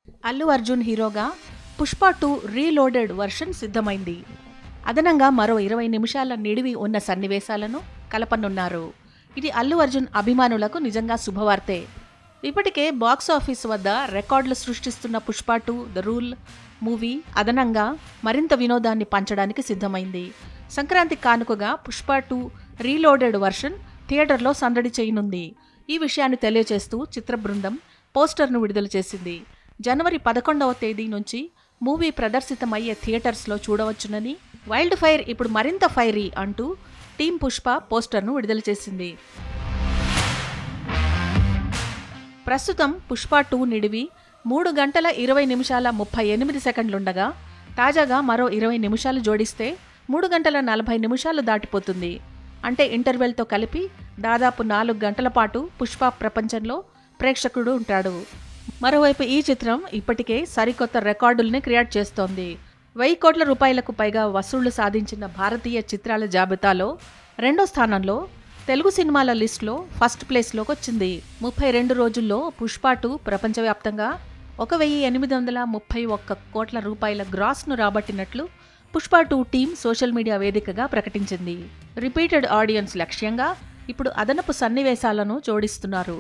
అల్లు అర్జున్ హీరోగా Pushpa 2 reloaded version సిద్ధమైంది. అదనంగా మరో 20 నిమిషాల నిడివి ఉన్న సన్నివేశాలను కలపనున్నారు. ఇది అల్లు అర్జున్ అభిమానులకు నిజంగా శుభవార్తే. ఇప్పటికే బాక్సాఫీస్ వద్ద రికార్డులు సృష్టిస్తున్న పుష్ప 2 ద రూల్ మూవీ అదనంగా మరింత వినోదాన్ని పంచడానికి సిద్ధమైంది. సంక్రాంతి కానుకగా పుష్ప 2 రీలోడెడ్ వర్షన్ థియేటర్లో సందడి చేయనుంది. ఈ విషయాన్ని తెలియజేస్తూ చిత్ర బృందం పోస్టర్ను విడుదల చేసింది. జనవరి 11వ తేదీ నుంచి మూవీ ప్రదర్శితమయ్యే థియేటర్స్లో చూడవచ్చునని, వైల్డ్ ఫైర్ ఇప్పుడు మరింత ఫైరీ అంటూ టీమ్ పుష్ప పోస్టర్ను విడుదల చేసింది. ప్రస్తుతం పుష్ప 2 నిడివి 3 గంటల 20 నిమిషాల 38 సెకండ్లుండగా తాజాగా మరో 20 నిమిషాలు జోడిస్తే 3 గంటల 40 నిమిషాలు దాటిపోతుంది. అంటే ఇంటర్వెల్తో కలిపి దాదాపు 4 గంటల పాటు పుష్ప ప్రపంచంలో ప్రేక్షకుడు ఉంటాడు. మరోవైపు ఈ చిత్రం ఇప్పటికే సరికొత్త రికార్డుల్ని క్రియేట్ చేస్తోంది. 1000 కోట్ల రూపాయలకు పైగా వసూళ్లు సాధించిన భారతీయ చిత్రాల జాబితాలో 2వ స్థానంలో, తెలుగు సినిమాల లిస్టులో ఫస్ట్ ప్లేస్లోకి వచ్చింది. 32 రోజుల్లో పుష్ప 2 ప్రపంచవ్యాప్తంగా 1831 కోట్ల రూపాయల గ్రాస్ను రాబట్టినట్లు పుష్ప 2 టీం సోషల్ మీడియా వేదికగా ప్రకటించింది. రిపీటెడ్ ఆడియన్స్ లక్ష్యంగా ఇప్పుడు అదనపు సన్నివేశాలను జోడిస్తున్నారు.